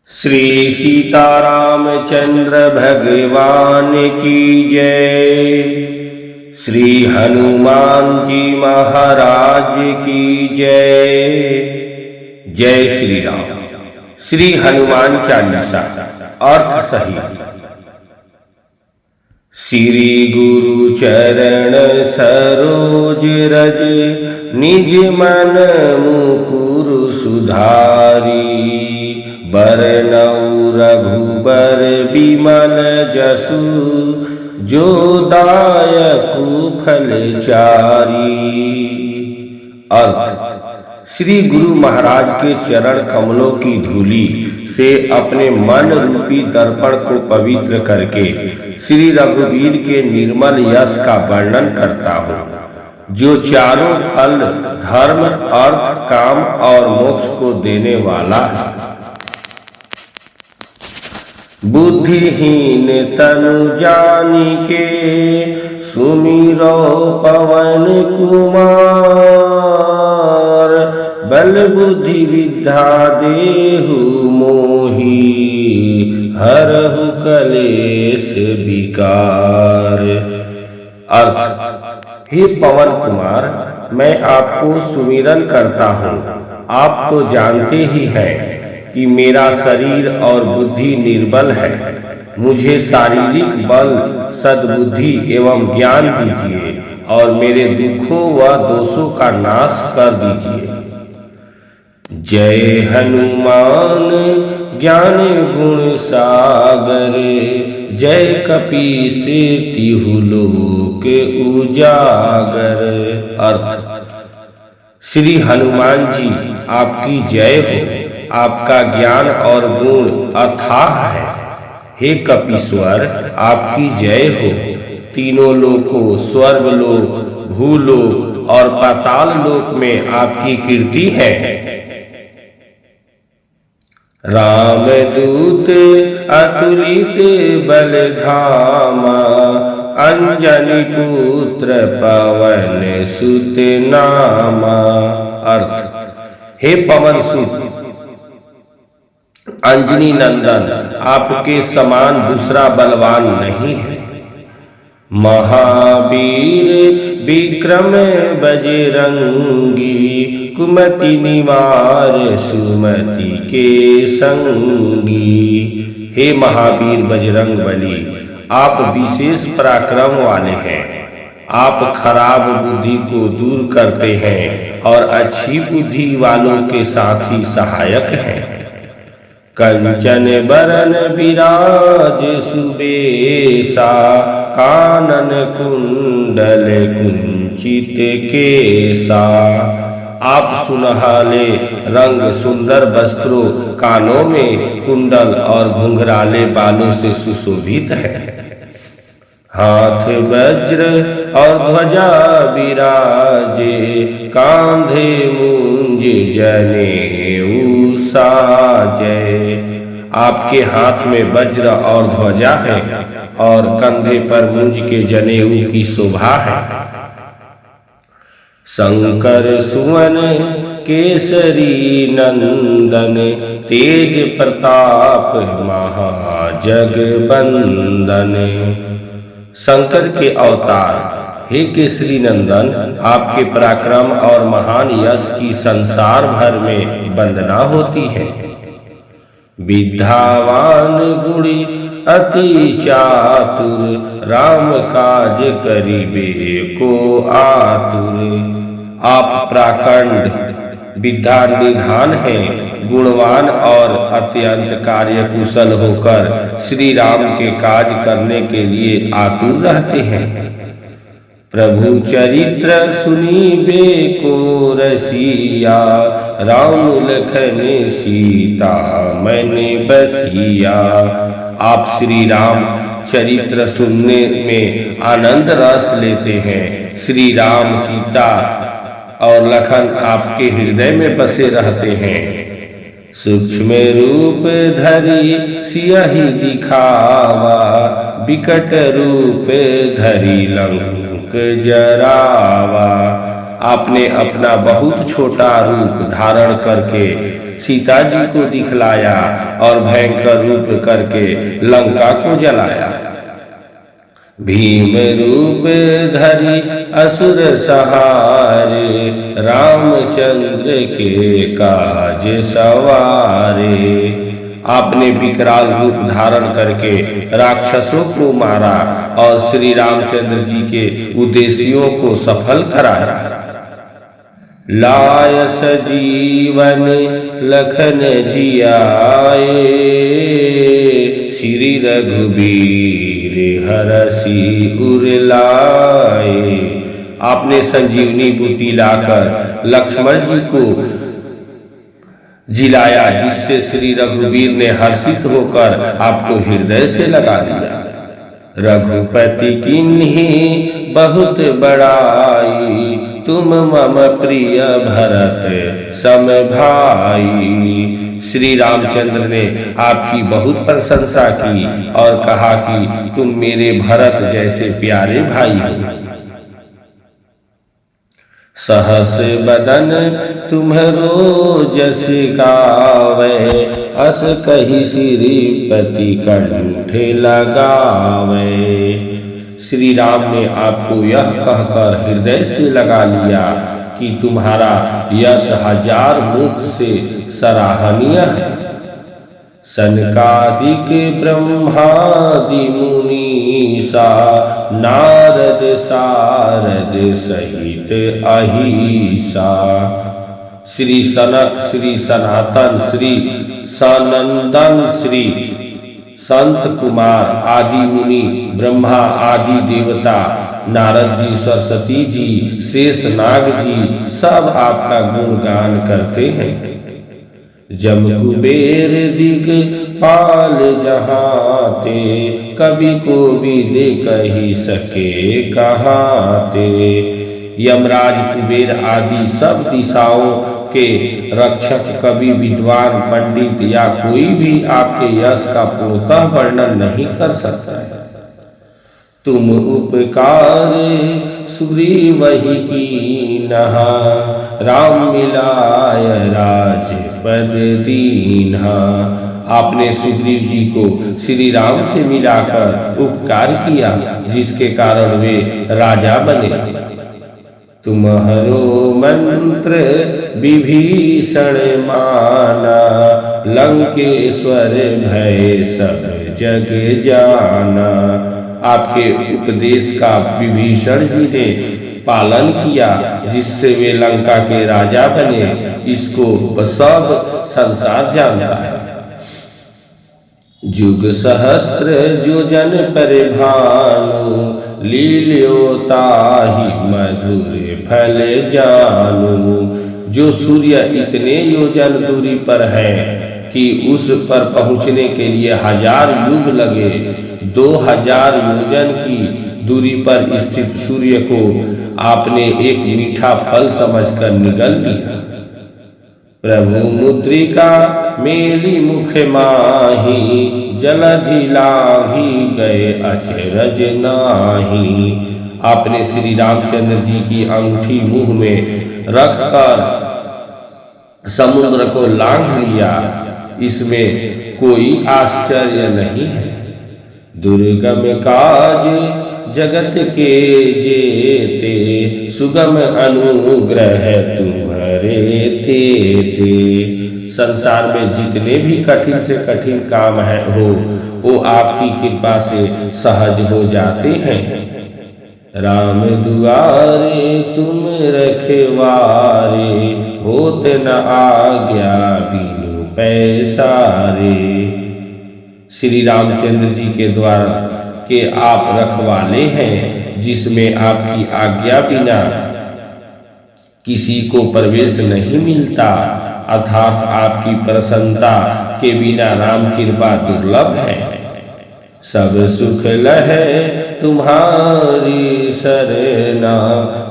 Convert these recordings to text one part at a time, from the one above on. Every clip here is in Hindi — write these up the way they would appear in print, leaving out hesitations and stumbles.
श्री सीतारामचंद्र भगवान की जय। श्री हनुमान जी महाराज की जय। जय श्री राम। श्री हनुमान चालीसा अर्थ सहित। श्री गुरु चरण सरोज रज निज मन मुकुर सुधारी। बरनउँ रघुबर बिमल जसु जो दायकु फल चारी। अर्थ श्री गुरु महाराज के चरण कमलों की धूली से अपने मन रूपी दर्पण को पवित्र करके श्री रघुवीर के निर्मल यश का वर्णन करता हूँ, जो चारों फल धर्म अर्थ काम और मोक्ष को देने वाला है। बुद्धिहीन तनु जानिके सुमिरो पवन कुमार। बल बुद्धि विद्या देहु मोहि हरहु कलेश विकार। अर्थ हे पवन कुमार, मैं आपको सुमिरन करता हूँ। आप तो जानते ही हैं कि मेरा शरीर और बुद्धि निर्बल है। मुझे शारीरिक बल, सद्बुद्धि एवं ज्ञान दीजिए और मेरे दुखों व दोषों का नाश कर दीजिए। जय हनुमान ज्ञान गुण सागर। जय कपीस तिहु लोक उजागर। अर्थ श्री हनुमान जी आपकी जय हो। आपका ज्ञान और गुण अथाह है। हे कपीश्वर, आपकी जय हो। तीनों लोकों स्वर्गलोक, भूलोक और पाताल लोक में आपकी कीर्ति है। राम दूत अतुलित बल धामा। अंजनी पुत्र पवन सुत नामा। अर्थ हे पवन सुत अंजनी नंदन, आपके समान दूसरा बलवान नहीं है। महावीर विक्रम बजरंगी। कुमति निवार सुमति के संगी। हे महावीर बजरंग बली, आप विशेष पराक्रम वाले हैं। आप खराब बुद्धि को दूर करते हैं और अच्छी बुद्धि वालों के साथी सहायक हैं। कंचन बरन विराज सुबेसा। कानन कुंडल कुंचित केसा। आप सुनहले रंग सुंदर वस्त्रों, कानों में कुंडल और घुंघराले बालों से सुशोभित है। हाथ वज्र और ध्वजा विराजे। कांधे मूंज जनेऊ साजे। आपके हाथ में वज्र और ध्वजा है और कंधे पर मूंज के जनेऊ की शोभा है। शंकर सुवन केसरी नंदन। तेज प्रताप महाजगबंदन। शंकर के अवतार हे केसरी नंदन, आपके पराक्रम और महान यश की संसार भर में वंदना होती है। विद्यावान गुणी अति चातुर। राम काज करिबे को आतुर। आप प्राकंड विद्या निधान हैं। गुणवान और अत्यंत कार्य कुशल होकर श्री राम के काज करने के लिए आतुर रहते हैं। प्रभु चरित्र सुनीबे को रसिया। राम लखन सीता मन बसिया। आप श्री राम चरित्र सुनने में आनंद रस लेते हैं। श्री राम, सीता और लखन आपके हृदय में बसे रहते हैं। सूक्ष्म रूप धरी सियहि दिखावा। विकट रूप धरी लंक जरावा। आपने अपना बहुत छोटा रूप धारण करके सीता जी को दिखलाया और भयंकर रूप करके लंका को जलाया। भीम रूप धरि असुर सहारे, रामचंद्र के काज सवारे। आपने विकराल रूप धारण करके राक्षसों को मारा और श्री रामचंद्र जी के उद्देश्यों को सफल कराया। लाय सजीवन लखन जियाए, श्री रघुबीर हरषि उर लाए। आपने संजीवनी बूटी लाकर लक्ष्मण जी को जिलाया, जिससे श्री रघुवीर ने हर्षित होकर आपको हृदय से लगा लिया। रघुपति किन्हीं बहुत बड़ाई, तुम मम प्रिय भरत सम भाई। श्री रामचंद्र ने आपकी बहुत प्रशंसा की और कहा कि तुम मेरे भरत जैसे प्यारे भाई हो। सहस बदन तुम्हरो जस गावे, अस कही श्रीपति कंठ लगावे। श्री राम ने आपको यह कहकर हृदय से लगा लिया कि तुम्हारा यश हजार मुख से सराहनीय है। सनकादिक ब्रह्मादि मुनीसा, नारद सारद सहित अहिसा। श्री सनक, श्री सनातन, श्री सनंदन, श्री संत कुमार आदि मुनि, ब्रह्मा आदि देवता, नारद जी, सरस्वती जी, शेष नाग जी सब आपका गुणगान करते हैं। जम कुबेर दिग पाल जहाते, कभी को भी दे कही सके कहाते। यमराज, कुबेर आदि सब दिशाओं के रक्षक, कवि, विद्वान, पंडित या कोई भी आपके यश का पूर्णतः वर्णन नहीं कर सकता है। तुम उपकार सुग्री वही कीन्हा, राम मिलाय राजपद दीन्हा। आपने सुग्रीव जी को श्री राम से मिलाकर उपकार किया, जिसके कारण वे राजा बने। तुम्हारो मंत्र विभीषण माना, लंकेश्वर भय सब जग जाना। आपके उपदेश का विभीषण जी ने पालन किया, जिससे वे लंका के राजा बने। इसको सब संसार जानता है। जुग सहस्त्र जो जन परिभानु, लील्योताहि मधुर फल जानू। जो सूर्य इतने योजन दूरी पर है कि उस पर पहुंचने के लिए 1000 युग लगे, 2000 योजन की दूरी पर स्थित सूर्य को आपने एक मीठा फल समझकर निगल लिया। प्रभु मुद्रिका मेली मुख माही, जलधि लाघी गए अचरज नाही। आपने श्री रामचंद्र जी की अंगूठी मुंह में रखकर समुद्र को लांघ लिया। इसमें कोई आश्चर्य नहीं है। दुर्गम काज जगत के जेते, सुगम अनुग्रह तुम्हारे तेते। संसार में जितने भी कठिन से कठिन काम है वो आपकी कृपा से सहज हो जाते हैं। राम दुआरे तुम रखवारे, होत न आज्ञा बिनु पैसारे। श्री रामचंद्र जी के द्वारा के आप रखवाले हैं, जिसमें आपकी आज्ञा बिना किसी को प्रवेश नहीं मिलता, अर्थात आपकी प्रसन्नता के बिना राम कृपा दुर्लभ है। सब सुख लहे तुम्हारी शरणा,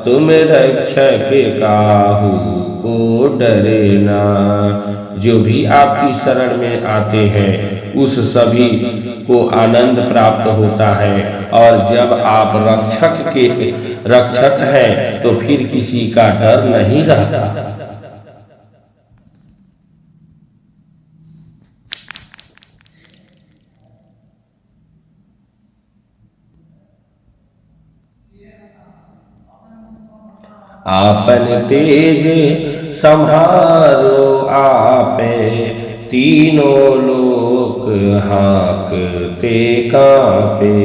तुम रक्षक काहू को डरेना। जो भी आपकी शरण में आते हैं उस सभी को आनंद प्राप्त होता है, और जब आप रक्षक हैं तो फिर किसी का डर नहीं रहता। आपन तेज संहारो आपे, तीनों लोक हाँकते कांपे।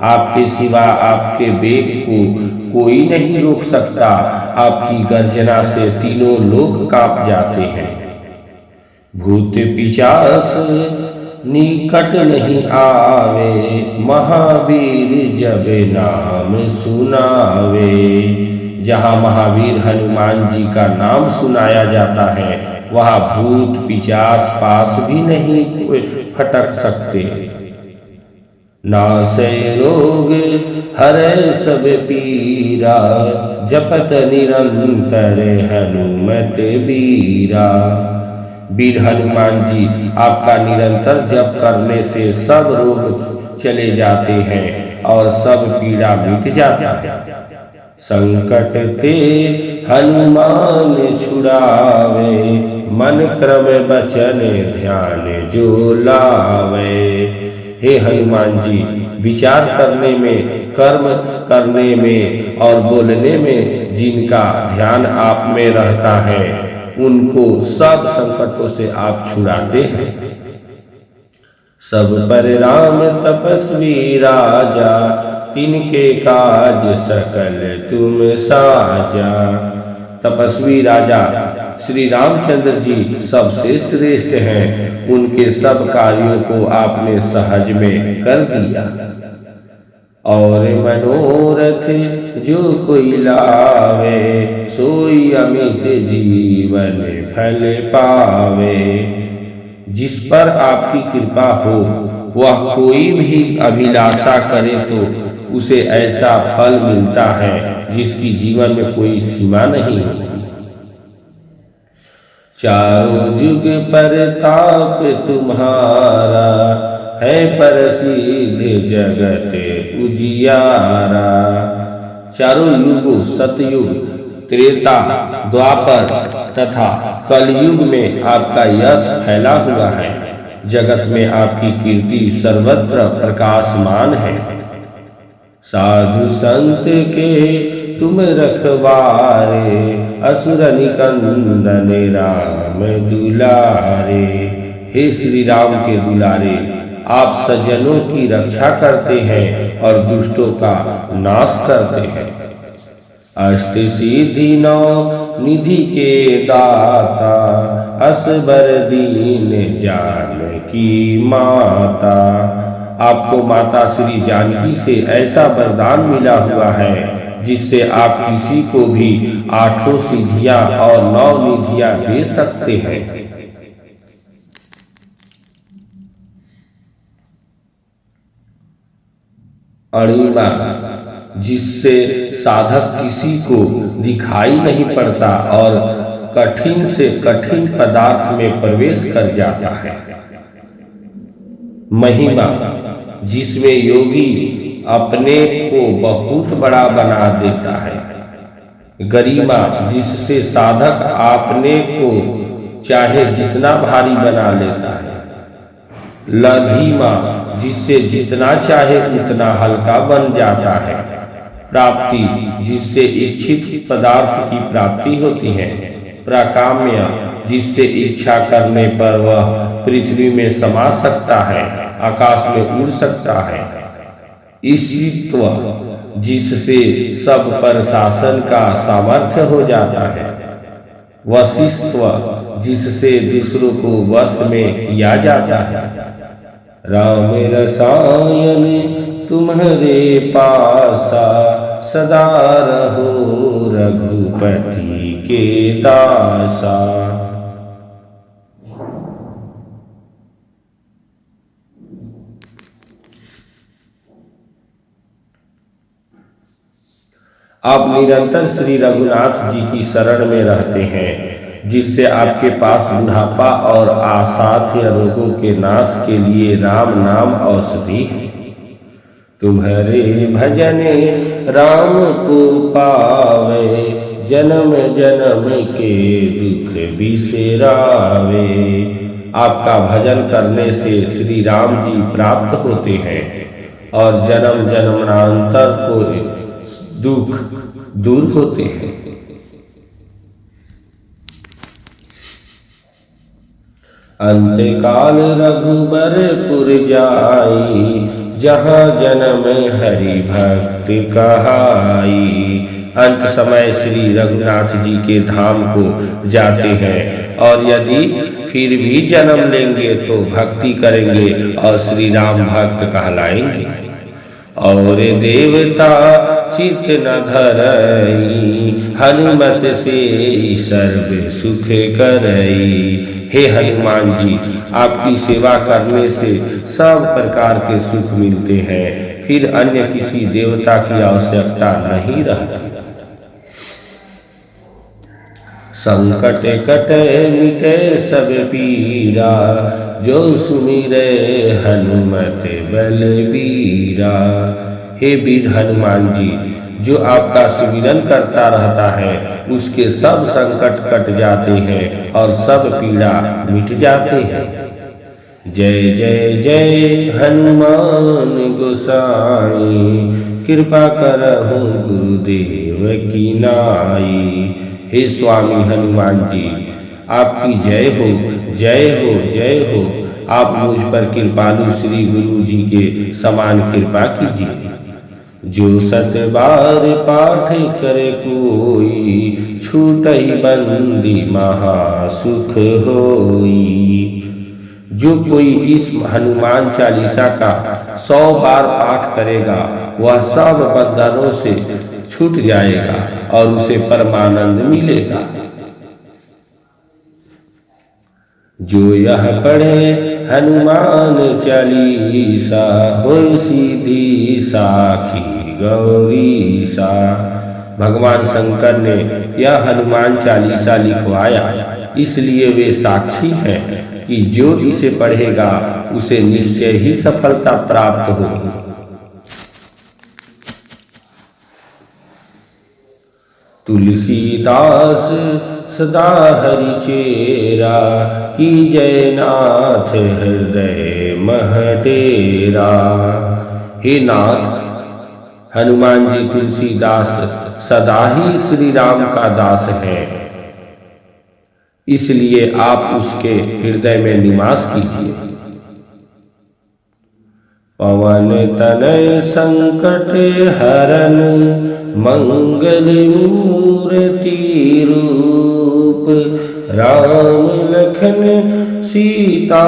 आपके सिवा आपके वेग को कोई नहीं रोक सकता। आपकी गर्जना से तीनों लोक कांप जाते हैं। भूत पिशाच निकट नहीं आवे, महावीर जब नाम सुनावे। जहाँ महावीर हनुमान जी का नाम सुनाया जाता है, वहाँ भूत पिशाच पास भी नहीं फटक सकते। नासै रोग हरै सब पीरा, जपत निरंतर हनुमत बीरा। वीर हनुमान जी आपका निरंतर जप करने से सब रोग चले जाते हैं और सब पीड़ा मिट जाता है। संकट ते हनुमान छुड़ावे, मन क्रम बचन ध्यान जो लावे। हे हनुमान जी, विचार करने में, कर्म करने में और बोलने में जिनका ध्यान आप में रहता है, उनको सब संकटों से आप छुड़ाते हैं। सब पर राम तपस्वी राजा, तिनके काज सकल तुम साजा। तपस्वी राजा श्री रामचंद्र जी सबसे श्रेष्ठ हैं। उनके सब कार्यों को आपने सहज में कर दिया। और मनोरथ जो कोई लावे, सोई अमित जीवन फल पावे। जिस पर आपकी कृपा हो, वह कोई भी अभिलाषा करे तो उसे ऐसा फल मिलता है जिसकी जीवन में कोई सीमा नहीं होती। चारों जुग परताप तुम्हारा, है प्रसिद्ध जगत उजियारा। चारों युगों सतयुग, त्रेता, द्वापर तथा कलयुग में आपका यश फैला हुआ है। जगत में आपकी कीर्ति सर्वत्र प्रकाशमान है। साधु संत के तुम रखवारे, असुर निकंदन राम दुलारे। हे श्री राम के दुलारे, आप सज्जनों की रक्षा करते हैं और दुष्टों का नाश करते हैं। अष्ट सिद्धि नौ निधि के दाता, असबर दीन जानकी माता। आपको माता श्री जानकी से ऐसा वरदान मिला हुआ है जिससे आप किसी को भी 8 सिद्धियां और 9 निधियां दे सकते हैं। अणिमा, जिससे साधक किसी को दिखाई नहीं पड़ता और कठिन से कठिन पदार्थ में प्रवेश कर जाता है। महिमा, जिसमें योगी अपने को बहुत बड़ा बना देता है। गरिमा, जिससे साधक अपने को चाहे जितना भारी बना लेता है। लघिमा, जिससे जितना चाहे उतना हल्का बन जाता है। प्राप्ति, जिससे इच्छित पदार्थ की प्राप्ति होती है। प्राकाम्य, जिससे इच्छा करने पर वह पृथ्वी में समा सकता है, आकाश में उड़ सकता है। ईशित्व, जिससे सब पर शासन का सामर्थ्य हो जाता है। वशिष्ठत्व, जिससे दूसरों को वश में किया जाता है। राम रसायन तुम्हारे पासा, सदा रहो रघुपति के दासा। आप निरंतर श्री रघुनाथ जी की शरण में रहते हैं, जिससे आपके पास बुढ़ापा और असाध्य रोगों के नाश के लिए राम नाम औषधि है। तुम्हारे भजन राम को पावे, जन्म जन्म के दुख बिसरावे। आपका भजन करने से श्री राम जी प्राप्त होते हैं और जन्म जन्मांतर को दुख दूर होते हैं। अंतकाल रघुबरपुर जाई, जहाँ जन्म हरि भक्त कहाई। अंत समय श्री रघुनाथ जी के धाम को जाते हैं और यदि फिर भी जन्म लेंगे तो भक्ति करेंगे और श्री राम भक्त कहलाएंगे। और देवता चित न धरई, हनुमत से सर्व सुख करई। हे हनुमान जी, आपकी सेवा करने से सब प्रकार के सुख मिलते हैं, फिर अन्य किसी देवता की आवश्यकता नहीं रहती। संकट कटे मिटे सब पीरा, जो सुमिरे हनुमत बलबीरा। हे वीर हनुमान जी, जो आपका सुमिरन करता रहता है उसके सब संकट कट जाते हैं और सब पीड़ा मिट जाते हैं। जय जय जय हनुमान गोसाई, कृपा करहु गुरुदेव की नाई। हे स्वामी हनुमान जी, आपकी जय हो, जय हो, जय हो। आप मुझ पर कृपालु श्री गुरु जी के समान कृपा कीजिए। जो सत बार पाठ करे कोई, छूटहि बंदी महा सुख होई। जो कोई इस हनुमान चालीसा का 100 बार पाठ करेगा वह सब बंधनों से छूट जाएगा और उसे परमानंद मिलेगा। जो यह पढ़े हनुमान चालीसा, होय सीधी साखी गौरीसा। भगवान शंकर ने यह हनुमान चालीसा लिखवाया, इसलिए वे साक्षी हैं कि जो इसे पढ़ेगा उसे निश्चय ही सफलता प्राप्त होगी। तुलसीदास सदा हरि चेरा, की जय नाथ हृदय मह डेरा। हे नाथ, हनुमान जी तुलसीदास सदा ही श्री राम का दास है, इसलिए आप उसके हृदय में निवास कीजिए। पवन तनय संकट हरन, मंगल मूर्ति रूप। राम लखन सीता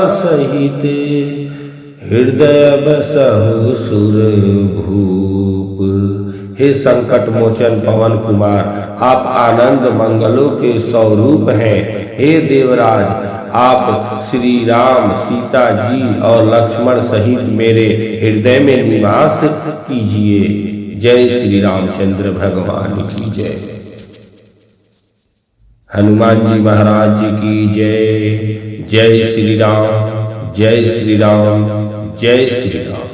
सहित, हृदय बसहु सुर भूप। हे संकट मोचन पवन कुमार, आप आनंद मंगलों के स्वरूप हैं। हे देवराज, आप श्री राम, सीता जी और लक्ष्मण सहित मेरे हृदय में निवास कीजिए। जय श्री रामचंद्र भगवान की जय। हनुमान जी महाराज जी की जय। जय श्री राम, जय श्री राम, जय श्री राम।